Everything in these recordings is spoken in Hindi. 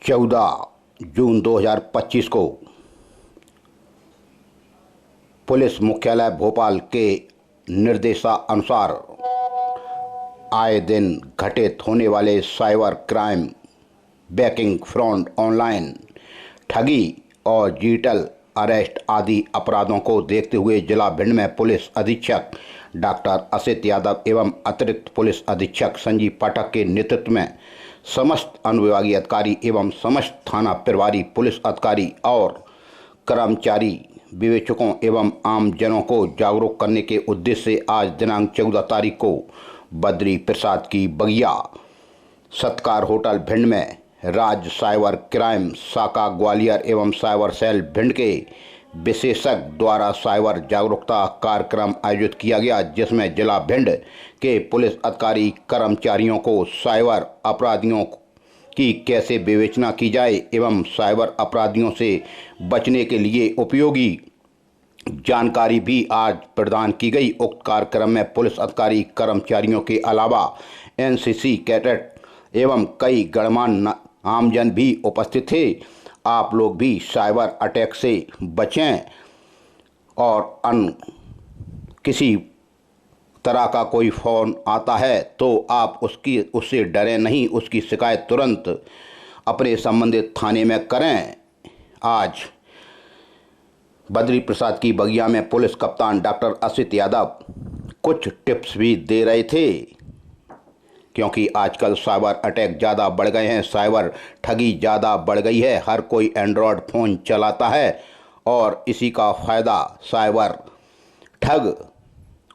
14 जून 2025 को पुलिस मुख्यालय भोपाल के निर्देशानुसार आए दिन घटित होने वाले cyber crime, banking fraud, online ठगी और डिजिटल अरेस्ट आदि अपराधों को देखते हुए जिला भिंड में पुलिस अधीक्षक डॉक्टर असित यादव एवं अतिरिक्त पुलिस अधीक्षक संजीव पाठक के नेतृत्व में समस्त अनुविभागीय अधिकारी एवं समस्त थाना प्रभारी पुलिस अधिकारी और कर्मचारी, विवेचकों एवं आमजनों को जागरूक करने के उद्देश्य से आज दिनांक 14 तारीख को बद्री प्रसाद की बगिया सत्कार होटल भिंड में राज्य साइबर क्राइम शाखा ग्वालियर एवं साइबर सेल भिंड के विशेषज्ञ द्वारा साइबर जागरूकता कार्यक्रम आयोजित किया गया, जिसमें जिला भिंड के पुलिस अधिकारी कर्मचारियों को साइबर अपराधियों की कैसे विवेचना की जाए एवं साइबर अपराधियों से बचने के लिए उपयोगी जानकारी भी आज प्रदान की गई। उक्त कार्यक्रम में पुलिस अधिकारी कर्मचारियों के अलावा एनसीसी कैडेट एवं कई गणमान्य आमजन भी उपस्थित थे। आप लोग भी साइबर अटैक से बचें और किसी तरह का कोई फ़ोन आता है तो आप उससे डरें नहीं, उसकी शिकायत तुरंत अपने संबंधित थाने में करें। आज बद्री प्रसाद की बगिया में पुलिस कप्तान डॉक्टर असित यादव कुछ टिप्स भी दे रहे थे, क्योंकि आजकल साइबर अटैक ज़्यादा बढ़ गए हैं, साइबर ठगी ज़्यादा बढ़ गई है। हर कोई एंड्रॉयड फ़ोन चलाता है और इसी का फ़ायदा साइबर ठग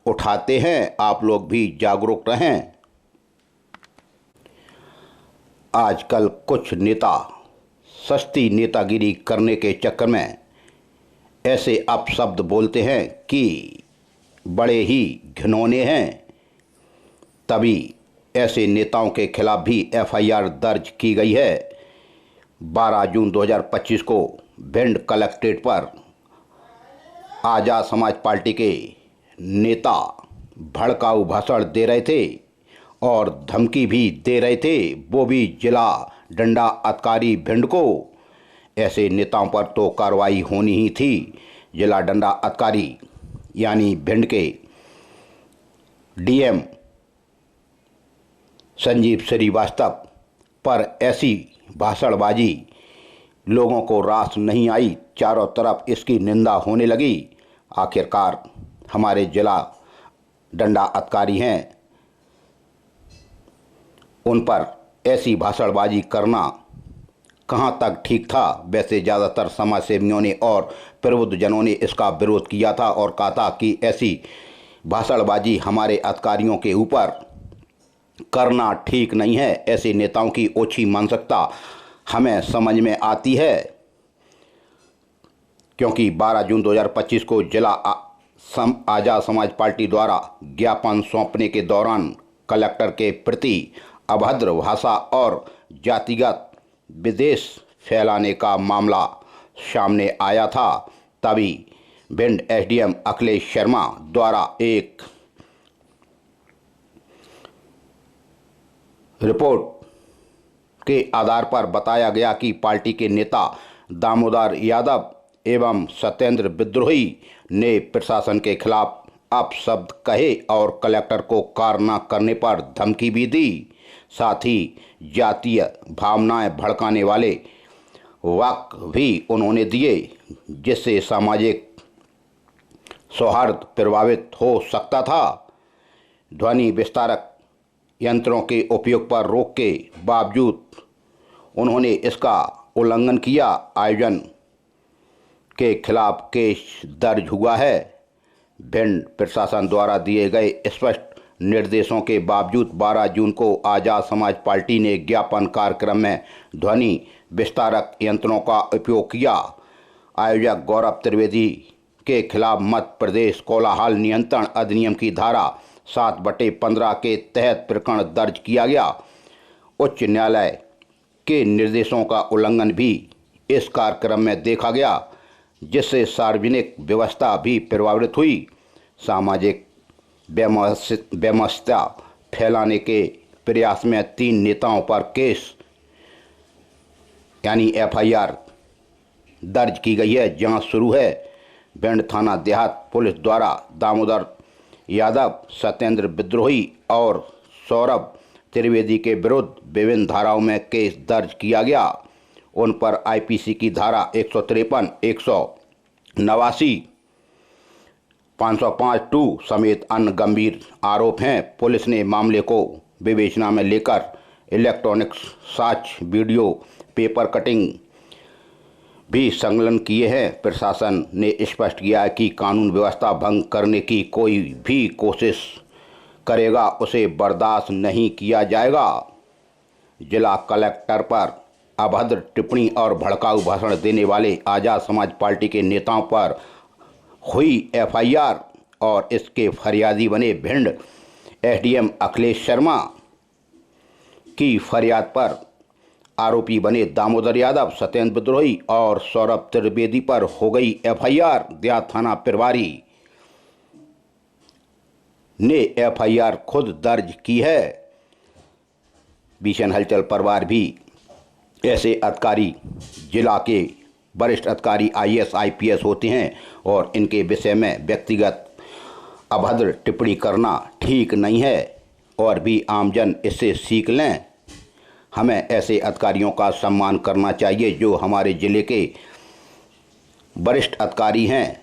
उठाते हैं। आप लोग भी जागरूक रहें। आजकल कुछ नेता सस्ती नेतागिरी करने के चक्कर में ऐसे अपशब्द बोलते हैं कि बड़े ही घिनौने हैं। तभी ऐसे नेताओं के खिलाफ भी एफआईआर दर्ज की गई है। 12 जून 2025 को भिंड कलेक्ट्रेट पर आज़ाद समाज पार्टी के नेता भड़काऊ भाषण दे रहे थे और धमकी भी दे रहे थे, वो भी जिला डंडा अधिकारी भिंड को। ऐसे नेताओं पर तो कार्रवाई होनी ही थी। जिला डंडा अधिकारी यानी भिंड के डीएम संजीव श्रीवास्तव पर ऐसी भाषणबाजी लोगों को रास नहीं आई। चारों तरफ इसकी निंदा होने लगी। आखिरकार हमारे जिला डंडा अधिकारी हैं, उन पर ऐसी भाषणबाजी करना कहाँ तक ठीक था। वैसे ज़्यादातर समाजसेवियों ने और प्रबुद्धजनों ने इसका विरोध किया था और कहा था कि ऐसी भाषणबाजी हमारे अधिकारियों के ऊपर करना ठीक नहीं है। ऐसे नेताओं की ओछी मानसिकता हमें समझ में आती है, क्योंकि 12 जून 2025 को जिला आज़ाद समाज पार्टी द्वारा ज्ञापन सौंपने के दौरान कलेक्टर के प्रति अभद्र भाषा और जातिगत विद्वेष फैलाने का मामला सामने आया था। तभी भिंड एसडीएम अखिलेश शर्मा द्वारा एक रिपोर्ट के आधार पर बताया गया कि पार्टी के नेता दामोदर यादव एवं सत्येंद्र विद्रोही ने प्रशासन के खिलाफ अपशब्द कहे और कलेक्टर को कार्य न करने पर धमकी भी दी। साथ ही जातीय भावनाएं भड़काने वाले वाक्य भी उन्होंने दिए, जिससे सामाजिक सौहार्द प्रभावित हो सकता था। ध्वनि विस्तारक यंत्रों के उपयोग पर रोक के बावजूद उन्होंने इसका उल्लंघन किया। आयोजन के खिलाफ केस दर्ज हुआ है। भिंड प्रशासन द्वारा दिए गए स्पष्ट निर्देशों के बावजूद 12 जून को आज़ाद समाज पार्टी ने ज्ञापन कार्यक्रम में ध्वनि विस्तारक यंत्रों का उपयोग किया। आयोजक गौरव त्रिवेदी के खिलाफ मध्य प्रदेश कोलाहल नियंत्रण अधिनियम की धारा 7/15 के तहत प्रकरण दर्ज किया गया। उच्च न्यायालय के निर्देशों का उल्लंघन भी इस कार्यक्रम में देखा गया, जिससे सार्वजनिक व्यवस्था भी प्रभावित हुई। सामाजिक बेमस्ता फैलाने के प्रयास में 3 नेताओं पर केस यानी एफआईआर दर्ज की गई है। जांच शुरू है। भिंड थाना देहात पुलिस द्वारा दामोदर यादव, सत्येंद्र विद्रोही और सौरभ त्रिवेदी के विरुद्ध विभिन्न धाराओं में केस दर्ज किया गया। उन पर आईपीसी की धारा 153, 189, 505(2) समेत अन्य गंभीर आरोप हैं। पुलिस ने मामले को विवेचना में लेकर इलेक्ट्रॉनिक्स साक्ष्य, वीडियो, पेपर कटिंग भी संकलन किए हैं। प्रशासन ने स्पष्ट किया है कि कानून व्यवस्था भंग करने की कोई भी कोशिश करेगा उसे बर्दाश्त नहीं किया जाएगा। जिला कलेक्टर पर अभद्र टिप्पणी और भड़काऊ भाषण देने वाले आज़ाद समाज पार्टी के नेताओं पर हुई एफआईआर और इसके फरियादी बने भिंड एसडीएम अखिलेश शर्मा की फरियाद पर आरोपी बने दामोदर यादव, सत्येंद्र विद्रोही और सौरभ त्रिवेदी पर हो गई एफआईआर। देहात थाना प्रभारी ने एफआईआर खुद दर्ज की है। भीषण हलचल परिवार भी ऐसे अधिकारी जिला के वरिष्ठ अधिकारी आईएएस आईपीएस होते हैं और इनके विषय में व्यक्तिगत अभद्र टिप्पणी करना ठीक नहीं है और भी आमजन इससे सीख लें। हमें ऐसे अधिकारियों का सम्मान करना चाहिए जो हमारे ज़िले के वरिष्ठ अधिकारी हैं,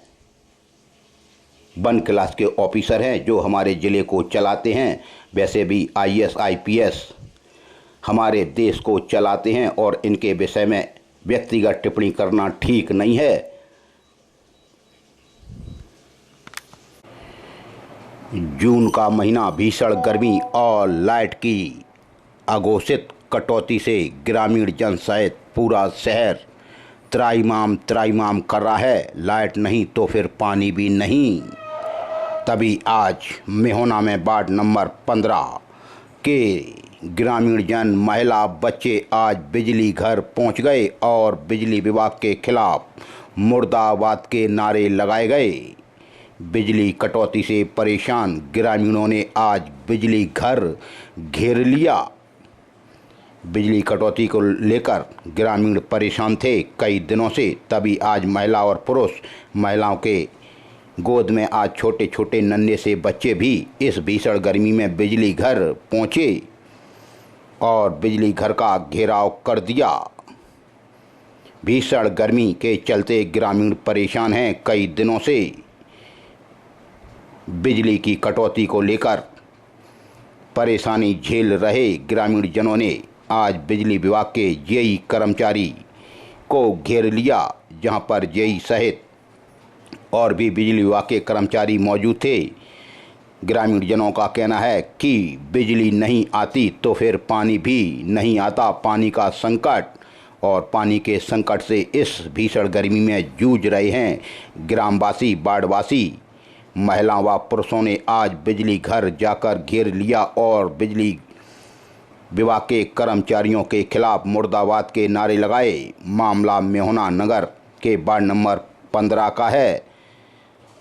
वन क्लास के ऑफिसर हैं जो हमारे ज़िले को चलाते हैं। वैसे भी आईएएस आईपीएस हमारे देश को चलाते हैं और इनके विषय में व्यक्तिगत टिप्पणी करना ठीक नहीं है। जून का महीना भीषण गर्मी और लाइट की अघोषित कटौती से ग्रामीण जन सहित पूरा शहर त्राहिमाम कर रहा है। लाइट नहीं तो फिर पानी भी नहीं। तभी आज मेहोना में वार्ड नंबर 15 के ग्रामीण जन, महिला, बच्चे आज बिजली घर पहुंच गए और बिजली विभाग के खिलाफ मुर्दाबाद के नारे लगाए गए। बिजली कटौती से परेशान ग्रामीणों ने आज बिजली घर घेर लिया। बिजली कटौती को लेकर ग्रामीण परेशान थे कई दिनों से। तभी आज महिला और पुरुष, महिलाओं के गोद में आज छोटे छोटे नन्हे से बच्चे भी इस भीषण गर्मी में बिजली घर पहुँचे और बिजली घर का घेराव कर दिया। भीषण गर्मी के चलते ग्रामीण परेशान हैं कई दिनों से। बिजली की कटौती को लेकर परेशानी झेल रहे ग्रामीण जनों ने आज बिजली विभाग के जेई कर्मचारी को घेर लिया, जहां पर जेई सहित और भी बिजली विभाग के कर्मचारी मौजूद थे। ग्रामीण जनों का कहना है कि बिजली नहीं आती तो फिर पानी भी नहीं आता। पानी का संकट और पानी के संकट से इस भीषण गर्मी में जूझ रहे हैं ग्रामवासी, बाढ़वासी। महिलाओं व पुरुषों ने आज बिजली घर जाकर घेर लिया और बिजली विभाग के कर्मचारियों के खिलाफ मुर्दाबाद के नारे लगाए। मामला मेहोना नगर के वार्ड नंबर 15 का है।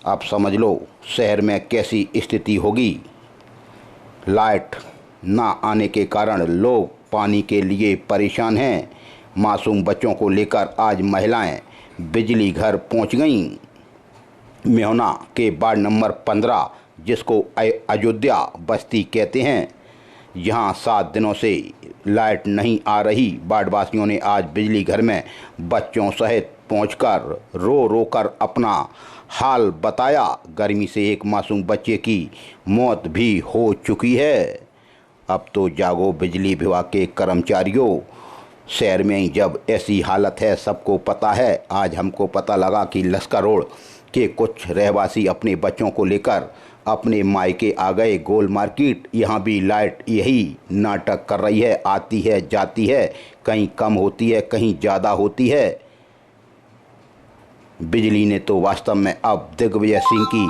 अब समझ लो शहर में कैसी स्थिति होगी। लाइट ना आने के कारण लोग पानी के लिए परेशान हैं। मासूम बच्चों को लेकर आज महिलाएं बिजली घर पहुंच गईं। मेहोना के वार्ड नंबर 15, जिसको अयोध्या बस्ती कहते हैं, यहाँ 7 दिनों से लाइट नहीं आ रही। वार्डवासियों ने आज बिजली घर में बच्चों सहित पहुंचकर रो रो कर अपना हाल बताया। गर्मी से एक मासूम बच्चे की मौत भी हो चुकी है। अब तो जागो बिजली विभाग के कर्मचारियों। शहर में ही जब ऐसी हालत है, सबको पता है। आज हमको पता लगा कि लश्कर रोड के कुछ रहवासी अपने बच्चों को लेकर अपने मायके आ गए गोल मार्केट। यहाँ भी लाइट यही नाटक कर रही है, आती है जाती है, कहीं कम होती है कहीं ज़्यादा होती है। बिजली ने तो वास्तव में अब दिग्विजय सिंह की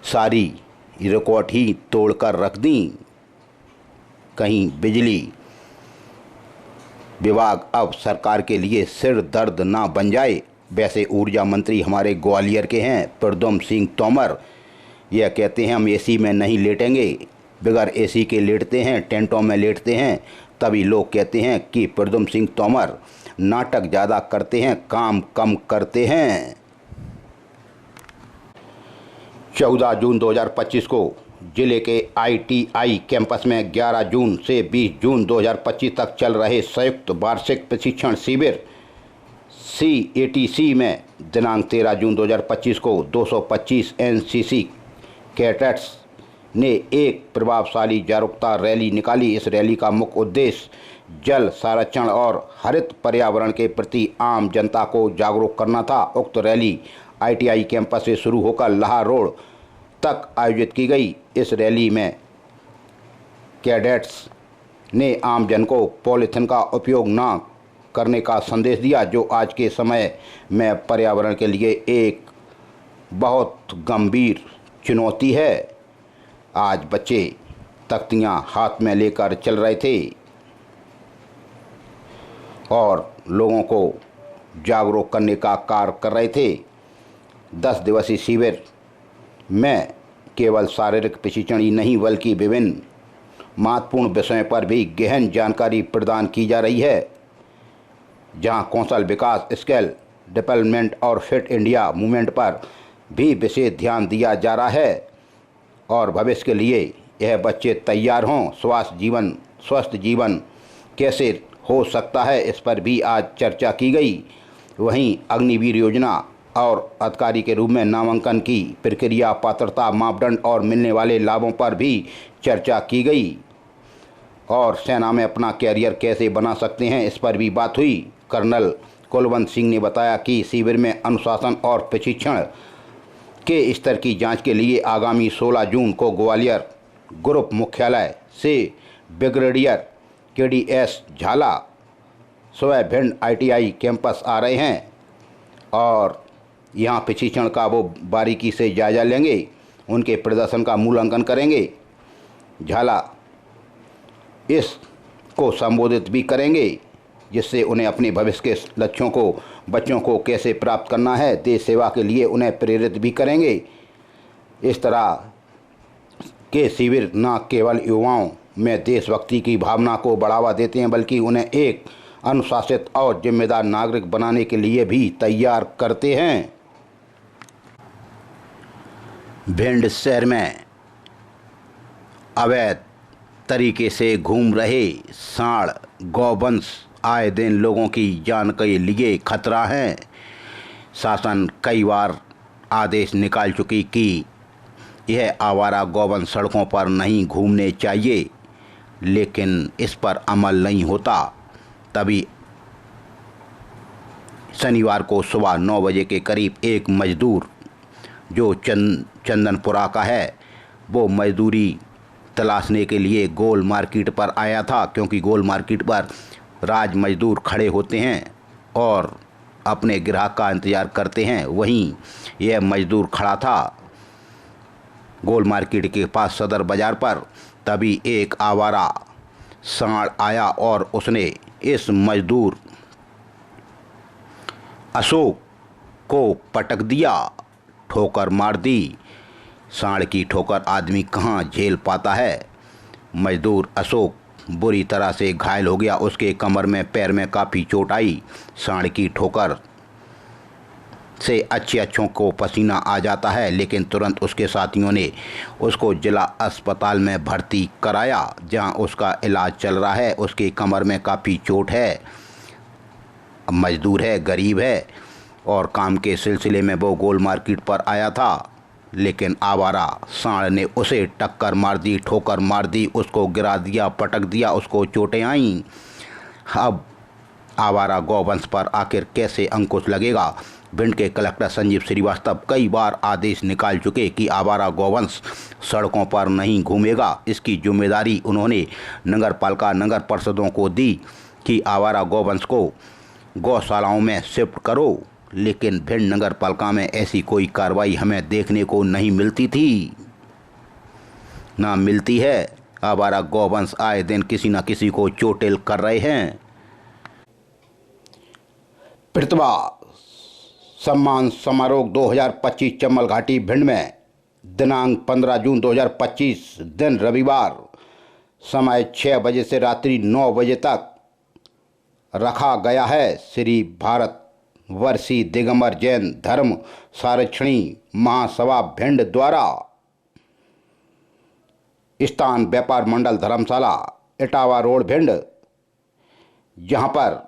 सारी रिकॉर्ड ही तोड़कर रख दी। कहीं बिजली विभाग अब सरकार के लिए सिर दर्द ना बन जाए। वैसे ऊर्जा मंत्री हमारे ग्वालियर के हैं प्रद्युम्न सिंह तोमर। यह कहते हैं हम एसी में नहीं लेटेंगे। बगैर एसी के लेटते हैं, टेंटों में लेटते हैं। तभी लोग कहते हैं कि प्रद्युम्न सिंह तोमर नाटक ज़्यादा करते हैं, काम कम करते हैं। 14 जून 2025 को जिले के ITI कैंपस में 11 जून से 20 जून 2025 तक चल रहे संयुक्त वार्षिक प्रशिक्षण शिविर CATC में दिनांक 13 जून 2025 को 225 NCC कैडेट्स ने एक प्रभावशाली जागरूकता रैली निकाली। इस रैली का मुख्य उद्देश्य जल संरक्षण और हरित पर्यावरण के प्रति आम जनता को जागरूक करना था। उक्त रैली ITI कैंपस से शुरू होकर लाहौर रोड तक आयोजित की गई। इस रैली में कैडेट्स ने आमजन को पॉलीथिन का उपयोग न करने का संदेश दिया, जो आज के समय में पर्यावरण के लिए एक बहुत गंभीर चुनौती है। आज बच्चे तख्तियां हाथ में लेकर चल रहे थे और लोगों को जागरूक करने का कार्य कर रहे थे। 10 दिवसीय शिविर में केवल शारीरिक प्रशिक्षण ही नहीं बल्कि विभिन्न महत्वपूर्ण विषयों पर भी गहन जानकारी प्रदान की जा रही है, जहां कौशल विकास, स्किल डेवलपमेंट और फिट इंडिया मूवमेंट पर भी विशेष ध्यान दिया जा रहा है और भविष्य के लिए यह बच्चे तैयार हों। स्वस्थ जीवन कैसे हो सकता है, इस पर भी आज चर्चा की गई। वहीं अग्निवीर योजना और अधिकारी के रूप में नामांकन की प्रक्रिया, पात्रता मापदंड और मिलने वाले लाभों पर भी चर्चा की गई और सेना में अपना कैरियर कैसे बना सकते हैं, इस पर भी बात हुई। कर्नल कुलवंत सिंह ने बताया कि शिविर में अनुशासन और प्रशिक्षण के स्तर की जांच के लिए आगामी 16 जून को ग्वालियर ग्रुप मुख्यालय से ब्रिगेडियर KDS झाला स्वयं भिंड ITI कैंपस आ रहे हैं और यहाँ प्रशिक्षण का वो बारीकी से जायजा लेंगे, उनके प्रदर्शन का मूल्यांकन करेंगे। झाला इसको संबोधित भी करेंगे, जिससे उन्हें अपने भविष्य के लक्ष्यों को बच्चों को कैसे प्राप्त करना है, देश सेवा के लिए उन्हें प्रेरित भी करेंगे। इस तरह के शिविर न केवल युवाओं में देशभक्ति की भावना को बढ़ावा देते हैं बल्कि उन्हें एक अनुशासित और जिम्मेदार नागरिक बनाने के लिए भी तैयार करते हैं। भिंड शहर में अवैध तरीके से घूम रहे सांड गौवंश आए दिन लोगों की जान के लिए खतरा है। शासन कई बार आदेश निकाल चुकी कि यह आवारा गौवंश सड़कों पर नहीं घूमने चाहिए, लेकिन इस पर अमल नहीं होता। तभी शनिवार को सुबह 9 बजे के करीब एक मजदूर जो चंदनपुरा का है, वो मजदूरी तलाशने के लिए गोल मार्केट पर आया था, क्योंकि गोल मार्केट पर राज मजदूर खड़े होते हैं और अपने ग्राहक का इंतज़ार करते हैं। वहीं यह मजदूर खड़ा था गोल मार्केट के पास सदर बाज़ार पर। तभी एक आवारा सांड आया और उसने इस मजदूर अशोक को पटक दिया, ठोकर मार दी। सांड की ठोकर आदमी कहाँ झेल पाता है। मजदूर अशोक बुरी तरह से घायल हो गया, उसके कमर में पैर में काफ़ी चोट आई। सांड की ठोकर से अच्छों को पसीना आ जाता है, लेकिन तुरंत उसके साथियों ने उसको जिला अस्पताल में भर्ती कराया, जहां उसका इलाज चल रहा है। उसके कमर में काफ़ी चोट है। मजदूर है, गरीब है और काम के सिलसिले में वो गोल मार्केट पर आया था, लेकिन आवारा सांड ने उसे टक्कर मार दी, ठोकर मार दी, उसको गिरा दिया, पटक दिया, उसको चोटें आईं। अब आवारा गौवंश पर आखिर कैसे अंकुश लगेगा। भिंड के कलेक्टर संजीव श्रीवास्तव कई बार आदेश निकाल चुके कि आवारा गौवंश सड़कों पर नहीं घूमेगा। इसकी जिम्मेदारी उन्होंने नगर पालिका नगर परिषदों को दी कि आवारा गौवंश को गौशालाओं में शिफ्ट करो, लेकिन भिंड नगर पालिका में ऐसी कोई कार्रवाई हमें देखने को नहीं मिलती थी, ना मिलती है। आवारा गौवंश आए दिन किसी न किसी को चोटिल कर रहे हैं। प्रतिभा सम्मान समारोह 2025 चम्बल घाटी भिंड में दिनांक 15 जून 2025 दिन रविवार समय 6 बजे से रात्रि 9 बजे तक रखा गया है। श्री भारत वर्षीय दिगंबर जैन धर्म संरक्षणी महासभा भिंड द्वारा स्थान व्यापार मंडल धर्मशाला इटावा रोड भिंड, जहां पर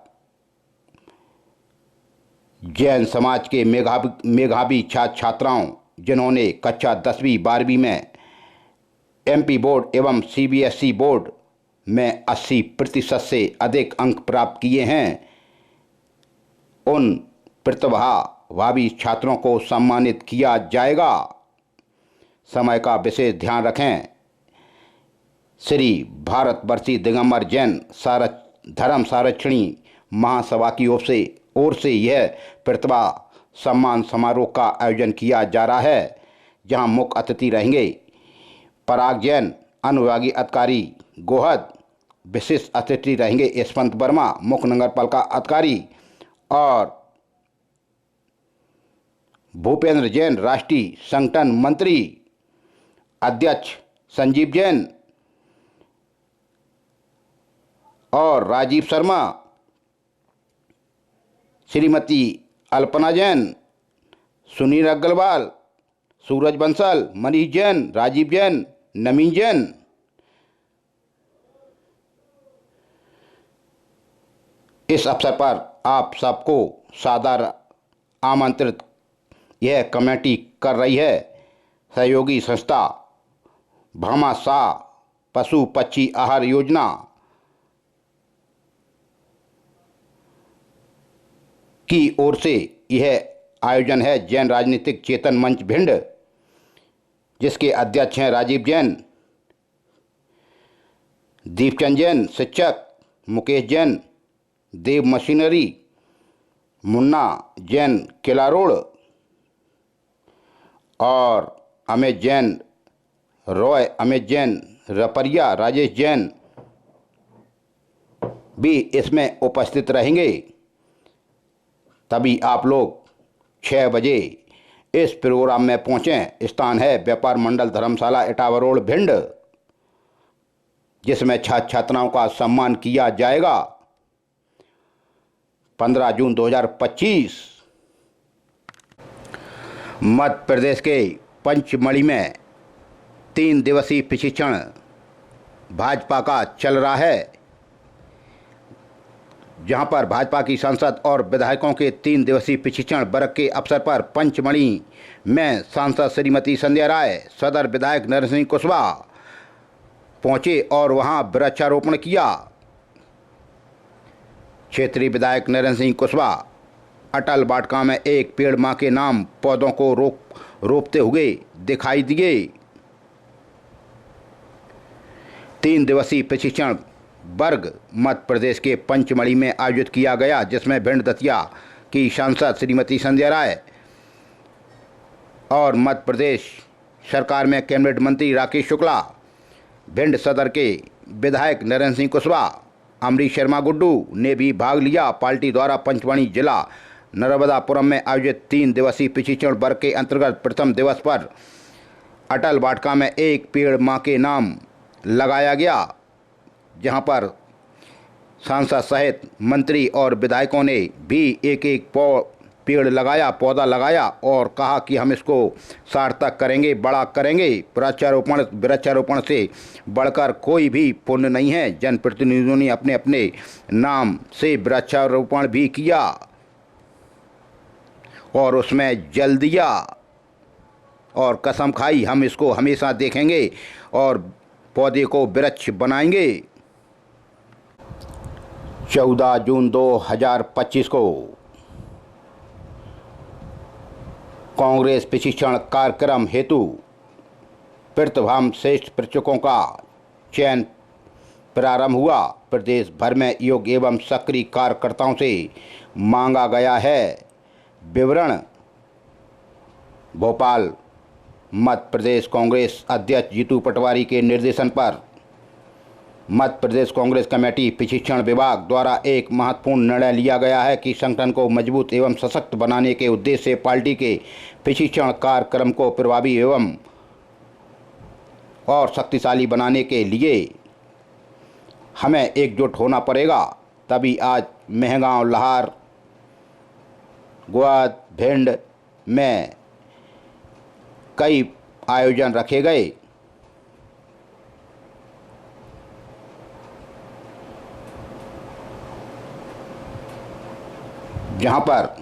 जैन समाज के मेधावी छात्र छात्राओं जिन्होंने कक्षा 10वीं 12वीं में एमपी बोर्ड एवं सीबीएसई बोर्ड में 80% से अधिक अंक प्राप्त किए हैं, उन प्रतिभावान छात्रों को सम्मानित किया जाएगा। समय का विशेष ध्यान रखें। श्री भारतवर्षीय दिगंबर जैन धर्म संरक्षणी महासभा की ओर से यह प्रतिभा सम्मान समारोह का आयोजन किया जा रहा है, जहां मुख्य अतिथि रहेंगे पराग जैन अनुविभागीय अधिकारी गोहद, विशिष्ट अतिथि रहेंगे यशवंत वर्मा मुख्य नगरपालिका अधिकारी और भूपेंद्र जैन राष्ट्रीय संगठन मंत्री, अध्यक्ष संजीव जैन और राजीव शर्मा, श्रीमती अल्पना जैन, सुनील अग्रवाल, सूरज बंसल, मनीष जैन, राजीव जैन, नवीन जैन। इस अवसर पर आप सबको सादर आमंत्रित यह कमेटी कर रही है सहयोगी संस्था भामाशाह पशु पक्षी आहार योजना की ओर से। यह आयोजन है जैन राजनीतिक चेतन मंच भिंड, जिसके अध्यक्ष हैं राजीव जैन, दीपचंद जैन शिक्षक, मुकेश जैन देव मशीनरी, मुन्ना जैन किला रोड और अमित जैन रॉय, अमित जैन रपरिया, राजेश जैन भी इसमें उपस्थित रहेंगे। तभी आप लोग 6 बजे इस प्रोग्राम में पहुँचें। स्थान है व्यापार मंडल धर्मशाला इटावा रोड भिंड, जिसमें छात्र छात्राओं का सम्मान किया जाएगा। 15 जून 2025 मध्य प्रदेश के पंचमढ़ी में 3 दिवसीय प्रशिक्षण भाजपा का चल रहा है, जहां पर भाजपा की सांसद और विधायकों के 3 दिवसीय प्रशिक्षण वर्ग के अवसर पर पंचमढ़ी में सांसद श्रीमती संध्या राय, सदर विधायक नरेंद्र सिंह कुशवाहा पहुंचे और वहां वृक्षारोपण किया। क्षेत्रीय विधायक नरेंद्र सिंह कुशवाहा अटल वाटिका में एक पेड़ मां के नाम पौधों को रोपते हुए दिखाई दिए। 3 दिवसीय प्रशिक्षण वर्ग मध्य प्रदेश के पंचमढ़ी में आयोजित किया गया, जिसमें भिंड दतिया की सांसद श्रीमती संध्या राय और मध्य प्रदेश सरकार में कैबिनेट मंत्री राकेश शुक्ला, भिंड सदर के विधायक नरेंद्र सिंह कुशवाहा, अमरीश शर्मा गुड्डू ने भी भाग लिया। पार्टी द्वारा पंचमढ़ी जिला नर्मदापुरम में आयोजित 3 दिवसीय प्रशिक्षण वर्ग के अंतर्गत प्रथम दिवस पर अटल वाटिका में एक पेड़ मां के नाम लगाया गया, जहां पर सांसद सहित मंत्री और विधायकों ने भी एक पेड़ लगाया, पौधा लगाया और कहा कि हम इसको सार्थक करेंगे, बड़ा करेंगे। वृक्षारोपण से बढ़कर कोई भी पुण्य नहीं है। जनप्रतिनिधियों ने अपने अपने नाम से वृक्षारोपण भी किया और उसमें जल दिया और कसम खाई, हम इसको हमेशा देखेंगे और पौधे को वृक्ष बनाएंगे। 14 जून 2025 को कांग्रेस प्रशिक्षण कार्यक्रम हेतु प्रतिभावान श्रेष्ठ प्रशिक्षकों का चयन प्रारंभ हुआ। प्रदेश भर में योग्य एवं सक्रिय कार्यकर्ताओं से मांगा गया है विवरण। भोपाल मध्य प्रदेश कांग्रेस अध्यक्ष जीतू पटवारी के निर्देशन पर मध्य प्रदेश कांग्रेस कमेटी प्रशिक्षण विभाग द्वारा एक महत्वपूर्ण निर्णय लिया गया है कि संगठन को मजबूत एवं सशक्त बनाने के उद्देश्य से पार्टी के प्रशिक्षण कार्यक्रम को प्रभावी एवं और शक्तिशाली बनाने के लिए हमें एकजुट होना पड़ेगा। तभी आज मेहगांव, लाहौर, ग्वाद, भिंड में कई आयोजन रखे गए। जहां पर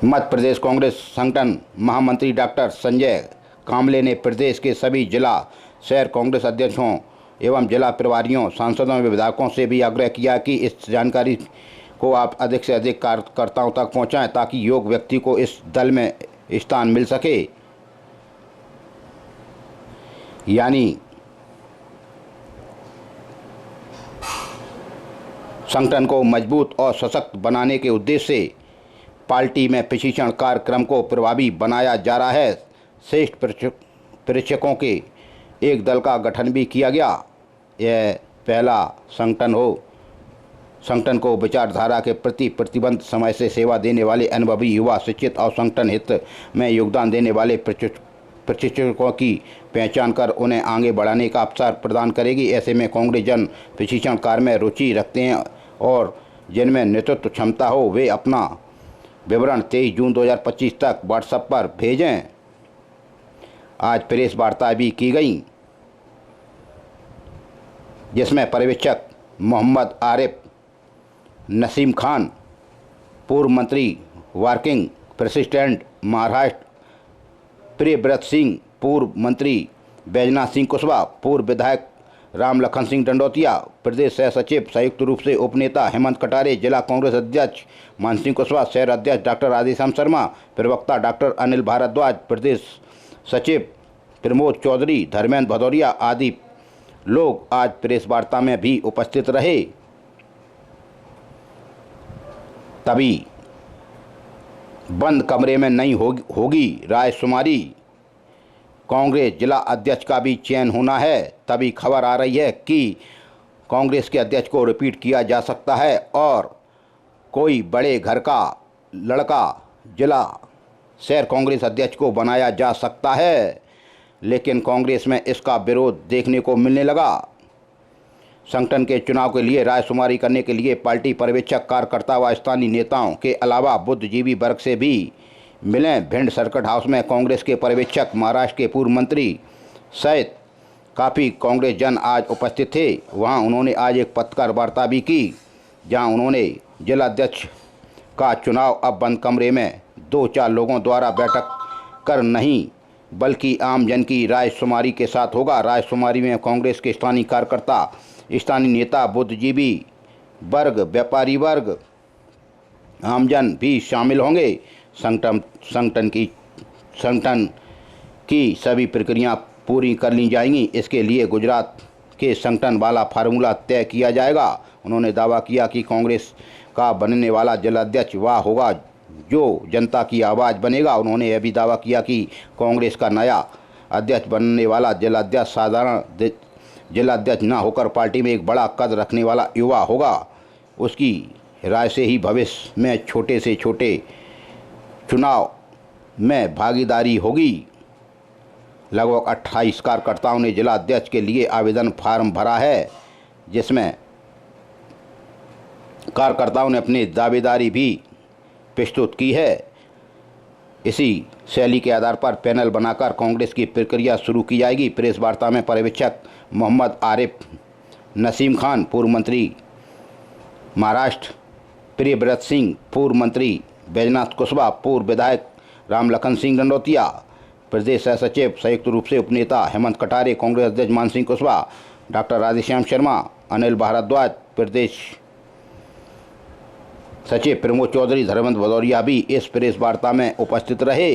मध्य प्रदेश कांग्रेस संगठन महामंत्री डॉक्टर संजय कामले ने प्रदेश के सभी जिला शहर कांग्रेस अध्यक्षों एवं जिला प्रभारियों, सांसदों एवं विधायकों से भी आग्रह किया कि इस जानकारी को आप अधिक से अधिक कार्यकर्ताओं तक पहुंचाएं ताकि योग्य व्यक्ति को इस दल में स्थान मिल सके। यानी संगठन को मजबूत और सशक्त बनाने के उद्देश्य से पार्टी में प्रशिक्षण कार्यक्रम को प्रभावी बनाया जा रहा है। श्रेष्ठ प्रशिक्षकों के एक दल का गठन भी किया गया। यह पहला संगठन को विचारधारा के प्रति प्रतिबद्ध, समय से सेवा देने वाले अनुभवी युवा, शिक्षित और संगठन हित में योगदान देने वाले प्रशिक्षकों की पहचान कर उन्हें आगे बढ़ाने का अवसर प्रदान करेगी। ऐसे में कांग्रेस जन प्रशिक्षण कार्य में रुचि रखते हैं और जिनमें नेतृत्व क्षमता हो वे अपना विवरण 23 जून 2025 तक व्हाट्सएप पर भेजें। आज प्रेस वार्ता भी की गई जिसमें पर्यवेक्षक मोहम्मद आरिफ, नसीम खान, पूर्व मंत्री वर्किंग प्रेसिडेंट महाराष्ट्र प्रियव्रत सिंह, पूर्व मंत्री बैजनाथ सिंह कुशवाहा, पूर्व विधायक राम लखन सिंह डंडौतिया, प्रदेश सह सचिव संयुक्त रूप से उपनेता हेमंत कटारे, जिला कांग्रेस अध्यक्ष मान सिंह कुशवाहा, शहर अध्यक्ष डॉक्टर राधेश्याम शर्मा, प्रवक्ता डॉक्टर अनिल भारद्वाज, प्रदेश सचिव प्रमोद चौधरी, धर्मेंद्र भदौरिया आदि लोग आज प्रेस वार्ता में भी उपस्थित रहे। तभी बंद कमरे में नहीं होगी रायशुमारी, कांग्रेस जिला अध्यक्ष का भी चयन होना है। तभी खबर आ रही है कि कांग्रेस के अध्यक्ष को रिपीट किया जा सकता है और कोई बड़े घर का लड़का जिला शहर कांग्रेस अध्यक्ष को बनाया जा सकता है, लेकिन कांग्रेस में इसका विरोध देखने को मिलने लगा। संगठन के चुनाव के लिए रायशुमारी करने के लिए पार्टी पर्यवेक्षक, कार्यकर्ता व स्थानीय नेताओं के अलावा बुद्धिजीवी वर्ग से भी मिलें। भिंड सर्किट हाउस में कांग्रेस के पर्यवेक्षक, महाराष्ट्र के पूर्व मंत्री सहित काफ़ी कांग्रेस जन आज उपस्थित थे। वहां उन्होंने आज एक पत्रकार वार्ता भी की जहां उन्होंने जिला अध्यक्ष का चुनाव अब बंद कमरे में 2-4 लोगों द्वारा बैठक कर नहीं बल्कि आम जन की रायशुमारी के साथ होगा। रायशुमारी में कांग्रेस के स्थानीय कार्यकर्ता, स्थानीय नेता, बुद्धिजीवी वर्ग, व्यापारी वर्ग, आमजन भी शामिल होंगे। संगठन की सभी प्रक्रिया पूरी कर ली जाएंगी। इसके लिए गुजरात के संगठन वाला फार्मूला तय किया जाएगा। उन्होंने दावा किया कि कांग्रेस का बनने वाला जिलाध्यक्ष वह होगा जो जनता की आवाज़ बनेगा। उन्होंने यह भी दावा किया कि कांग्रेस का नया अध्यक्ष बनने वाला जिलाध्यक्ष साधारण जिलाध्यक्ष न होकर पार्टी में एक बड़ा कद रखने वाला युवा होगा। उसकी राय से ही भविष्य में छोटे से छोटे चुनाव में भागीदारी होगी। लगभग 28 कार्यकर्ताओं ने जिला अध्यक्ष के लिए आवेदन फार्म भरा है, जिसमें कार्यकर्ताओं ने अपनी दावेदारी भी प्रस्तुत की है। इसी शैली के आधार पर पैनल बनाकर कांग्रेस की प्रक्रिया शुरू की जाएगी। प्रेस वार्ता में पर्यवेक्षक मोहम्मद आरिफ, नसीम खान, पूर्व मंत्री महाराष्ट्र प्रियव्रत सिंह, पूर्व मंत्री बैजनाथ कुशवाहा, पूर्व विधायक राम लखन सिंह डंडौतिया, प्रदेश सह सचिव संयुक्त रूप से उपनेता हेमंत कटारे, कांग्रेस अध्यक्ष मान सिंह कुशवाहा, डॉक्टर राधेश्याम शर्मा, अनिल भारद्वाज, प्रदेश सचिव प्रमोद चौधरी, धर्मेंद्र भदौरिया भी इस प्रेस वार्ता में उपस्थित रहे।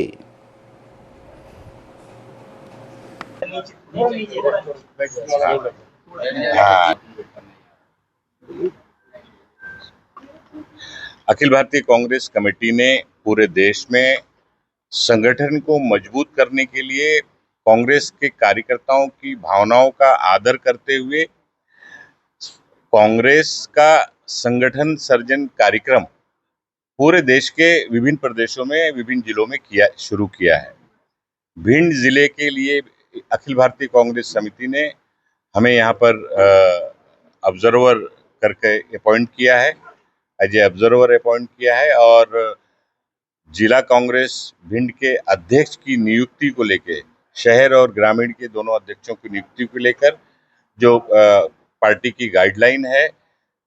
अखिल भारतीय कांग्रेस कमेटी ने पूरे देश में संगठन को मजबूत करने के लिए कांग्रेस के कार्यकर्ताओं की भावनाओं का आदर करते हुए कांग्रेस का संगठन सर्जन कार्यक्रम पूरे देश के विभिन्न प्रदेशों में, विभिन्न जिलों में शुरू किया है। भिंड जिले के लिए अखिल भारतीय कांग्रेस समिति ने हमें यहाँ पर ऑब्जर्वर करके अपॉइंट किया है, एज ए ऑब्जर्वर अपॉइंट किया है। और जिला कांग्रेस भिंड के अध्यक्ष की नियुक्ति को लेकर, शहर और ग्रामीण के दोनों अध्यक्षों की नियुक्ति को लेकर जो पार्टी की गाइडलाइन है,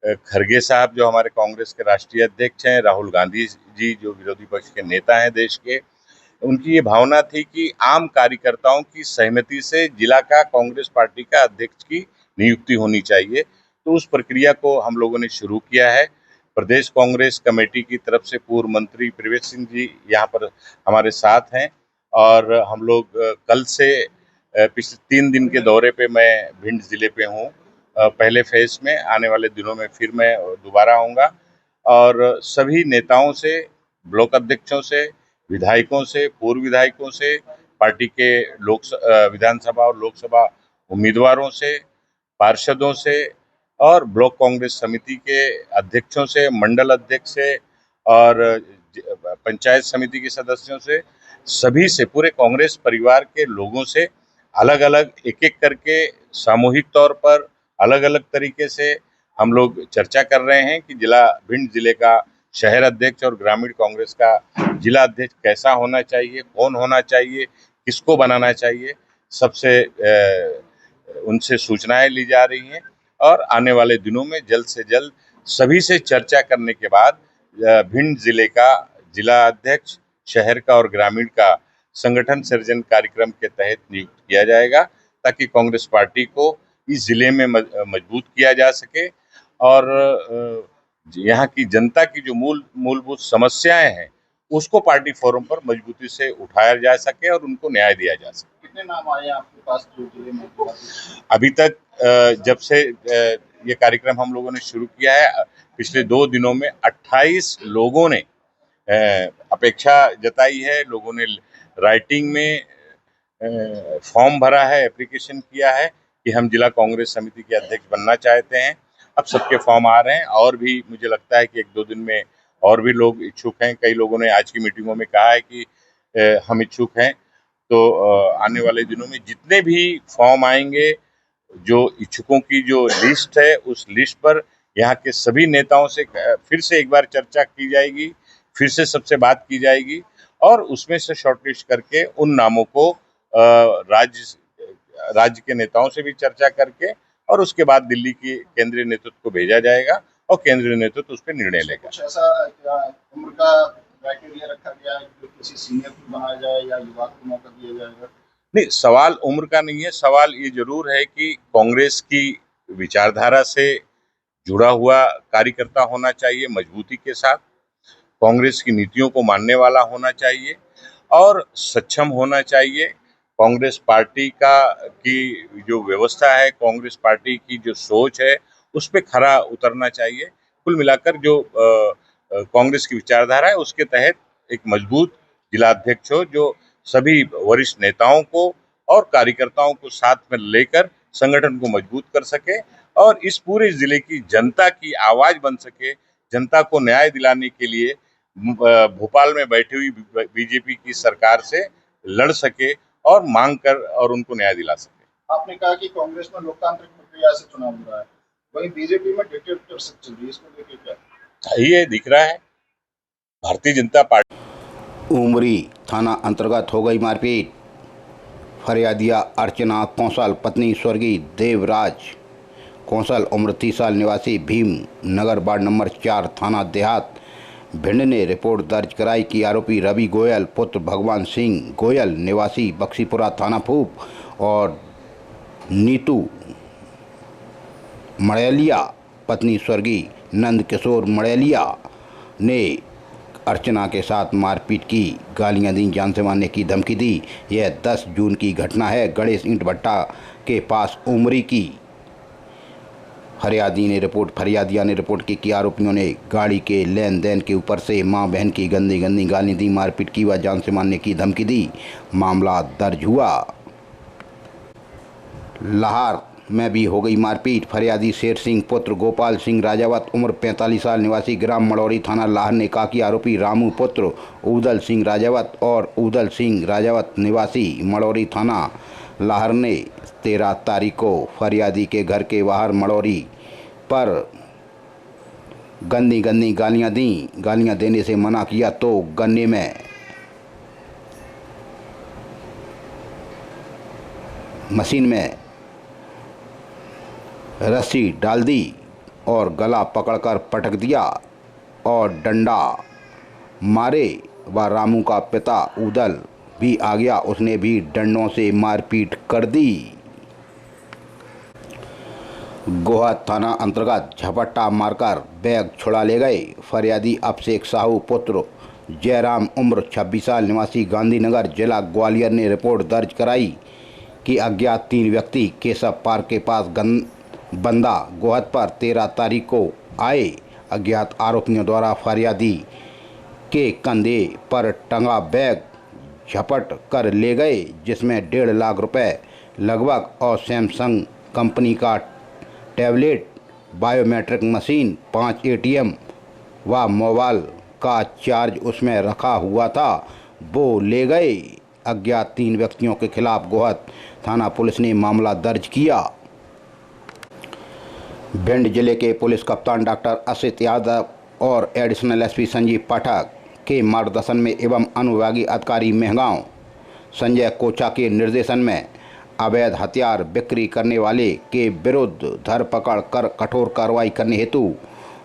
खरगे साहब जो हमारे कांग्रेस के राष्ट्रीय अध्यक्ष हैं, राहुल गांधी जी जो विरोधी पक्ष के नेता हैं देश के, उनकी ये भावना थी कि आम कार्यकर्ताओं की सहमति से जिला का कांग्रेस पार्टी का अध्यक्ष की नियुक्ति होनी चाहिए। तो उस प्रक्रिया को हम लोगों ने शुरू किया है। प्रदेश कांग्रेस कमेटी की तरफ से पूर्व मंत्री प्रवेश सिंह जी यहाँ पर हमारे साथ हैं और हम लोग कल से पिछले 3 दिन के दौरे पे मैं भिंड जिले पे हूँ। पहले फेज में, आने वाले दिनों में फिर मैं दोबारा आऊँगा और सभी नेताओं से, ब्लॉक अध्यक्षों से, विधायकों से, पूर्व विधायकों से, पार्टी के विधानसभा और लोकसभा उम्मीदवारों से, पार्षदों से और ब्लॉक कांग्रेस समिति के अध्यक्षों से, मंडल अध्यक्ष से और पंचायत समिति के सदस्यों से, सभी से, पूरे कांग्रेस परिवार के लोगों से अलग अलग एक करके सामूहिक तौर पर अलग अलग तरीके से हम लोग चर्चा कर रहे हैं कि भिंड जिले का शहर अध्यक्ष और ग्रामीण कांग्रेस का जिला अध्यक्ष कैसा होना चाहिए, कौन होना चाहिए, किसको बनाना चाहिए। सबसे उनसे सूचनाएं ली जा रही हैं और आने वाले दिनों में जल्द से जल्द सभी से चर्चा करने के बाद भिंड जिले का जिला अध्यक्ष, शहर का और ग्रामीण का संगठन सृजन कार्यक्रम के तहत नियुक्त किया जाएगा, ताकि कांग्रेस पार्टी को इस जिले में मजबूत किया जा सके और यहाँ की जनता की जो मूलभूत समस्याएं हैं उसको पार्टी फोरम पर मजबूती से उठाया जा सके और उनको न्याय दिया जा सके। कितने नाम आए आपके पास जो जिले में? अभी तक जब से ये कार्यक्रम हम लोगों ने शुरू किया है, पिछले 2 दिनों में 28 लोगों ने अपेक्षा जताई है, लोगों ने राइटिंग में फॉर्म भरा है, एप्लीकेशन किया है कि हम जिला कांग्रेस समिति के अध्यक्ष बनना चाहते हैं। अब सबके फॉर्म आ रहे हैं और भी मुझे लगता है कि 1-2 दिन में और भी लोग इच्छुक हैं। कई लोगों ने आज की मीटिंगों में कहा है कि हम इच्छुक हैं। तो आने वाले दिनों में जितने भी फॉर्म आएंगे, जो इच्छुकों की जो लिस्ट है, उस लिस्ट पर यहाँ के सभी नेताओं से फिर से एक बार चर्चा की जाएगी, फिर से सबसे बात की जाएगी और उसमें से शॉर्टलिस्ट करके उन नामों को राज्य के नेताओं से भी चर्चा करके और उसके बाद दिल्ली की केंद्रीय नेतृत्व को भेजा जाएगा और केंद्रीय नेतृत्व उस पर निर्णय लेगा। कुछ ऐसा उम्र का क्राइटेरिया रखा गया है कि किसी सीनियर को बनाया जाए या युवा को मौका दिया जाएगा? नहीं, सवाल उम्र का नहीं है। सवाल ये जरूर है कि कांग्रेस की विचारधारा से जुड़ा हुआ कार्यकर्ता होना चाहिए, मजबूती के साथ कांग्रेस की नीतियों को मानने वाला होना चाहिए और सक्षम होना चाहिए। कांग्रेस पार्टी की जो व्यवस्था है, कांग्रेस पार्टी की जो सोच है, उस पर खरा उतरना चाहिए। कुल मिलाकर जो कांग्रेस की विचारधारा है उसके तहत एक मजबूत जिला अध्यक्ष हो, जो सभी वरिष्ठ नेताओं को और कार्यकर्ताओं को साथ में लेकर संगठन को मजबूत कर सके और इस पूरे जिले की जनता की आवाज बन सके, जनता को न्याय दिलाने के लिए भोपाल में बैठी हुई बीजेपी की सरकार से लड़ सके और मांग कर और उनको न्याय दिला सके। आपने कहा कि कांग्रेस में लोकतांत्रिक प्रक्रिया से चुनाव हो रहा है, वहीं बीजेपी में डिक्टेटरशिप चल रही है, इसको लेकर क्या ये दिख रहा है? भारतीय जनता पार्टी उमरी थाना अंतर्गत हो गई मारपीट। फरियादिया अर्चना कौंसल पत्नी स्वर्गीय देवराज कौंसल उम्र 30 साल निवासी भीम नगर वार्ड नंबर 4 थाना देहात भिंड ने रिपोर्ट दर्ज कराई कि आरोपी रवि गोयल पुत्र भगवान सिंह गोयल निवासी बक्सीपुरा थाना फूप और नीतू मड़ैलिया पत्नी स्वर्गीय नंद किशोर मड़ैलिया ने अर्चना के साथ मारपीट की, गालियां दी, जान से मारने की धमकी दी। यह 10 जून की घटना है, गणेश ईंट भट्टा के पास उमरी की। फरियादिया ने रिपोर्ट की कि आरोपियों ने गाड़ी के लेन देन के ऊपर से मां बहन की गंदी गाली दी, मारपीट की व जान से मारने की धमकी दी। मामला दर्ज हुआ। लाहौर में भी हो गई मारपीट। फरियादी शेर सिंह पुत्र गोपाल सिंह राजावत उम्र 45 साल निवासी ग्राम मड़ौरी थाना लाहौर ने कहा कि आरोपी रामू पुत्र उदल सिंह राजावत और उदल सिंह राजावत निवासी मड़ौरी थाना लाहौर ने 13 तारीख को फरियादी के घर के बाहर मड़ौरी पर गंदी गंदी गालियां दी। गालियां देने से मना किया तो गन्ने में मशीन में रस्सी डाल दी और गला पकड़कर पटक दिया और डंडा मारे। व रामू का पिता उदल भी आ गया, उसने भी डंडों से मारपीट कर दी। गोहा थाना अंतर्गत झपट्टा मारकर बैग छुड़ा ले गए फरियादी अभिषेक साहू पुत्र जयराम उम्र 26 साल निवासी गांधीनगर जिला ग्वालियर ने रिपोर्ट दर्ज कराई कि अज्ञात 3 व्यक्ति केशव पार्क के पास बंदा गोहद पर 13 तारीख को आए। अज्ञात आरोपियों द्वारा फरियादी के कंधे पर टंगा बैग झपट कर ले गए, जिसमें 1.5 लाख रुपए लगभग और सैमसंग कंपनी का टैबलेट, बायोमेट्रिक मशीन, 5 ATM व मोबाइल का चार्ज उसमें रखा हुआ था, वो ले गए। अज्ञात 3 व्यक्तियों के खिलाफ गोहद थाना पुलिस ने मामला दर्ज किया। भिंड जिले के पुलिस कप्तान डॉक्टर असित यादव और एडिशनल SP संजीव पाठक के मार्गदर्शन में एवं अनुविभागीय अधिकारी मेहगांव संजय कोचा के निर्देशन में अवैध हथियार बिक्री करने वाले के विरुद्ध धरपकड़ कर कठोर कार्रवाई करने हेतु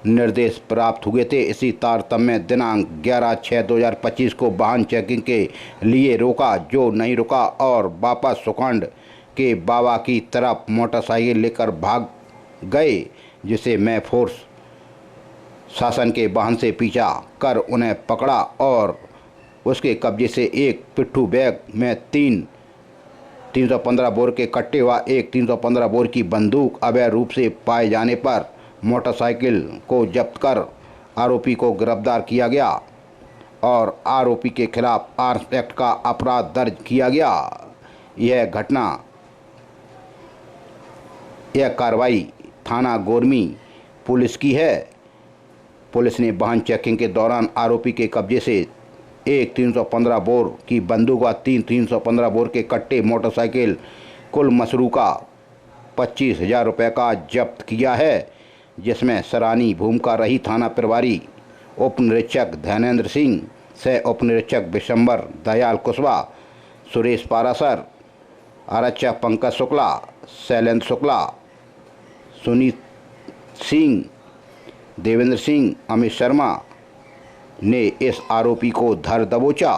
निर्देश प्राप्त हुए थे। इसी तारतम्य में दिनांक 11/6/2025 को वाहन चेकिंग के लिए रोका, जो नहीं रुका और वापस सुखंड के बाबा की तरफ मोटरसाइकिल लेकर भाग गए, जिसे मैं फोर्स शासन के वाहन से पीछा कर उन्हें पकड़ा और उसके कब्जे से एक पिट्ठू बैग में 315 बोर के कट्टे व एक 315 बोर की बंदूक अवैध रूप से पाए जाने पर मोटरसाइकिल को जब्त कर आरोपी को गिरफ्तार किया गया और आरोपी के खिलाफ आर्म्स एक्ट का अपराध दर्ज किया गया। यह कार्रवाई थाना गोरमी पुलिस की है। पुलिस ने वाहन चेकिंग के दौरान आरोपी के कब्जे से एक 315 बोर की बंदूक व 315 बोर के कट्टे, मोटरसाइकिल, कुल मसरूका 25,000 रुपये का जब्त किया है, जिसमें सराहनीय भूमिका रही थाना प्रभारी उप निरीक्षक धैनेन्द्र सिंह, सह उप निरीक्षक विशंबर दयाल कुशवाहा, सुरेश पारासर, आरक्षक पंकज शुक्ला, शैलेंद्र शुक्ला, सुनीत सिंह, देवेंद्र सिंह, अमित शर्मा ने इस आरोपी को धर दबोचा।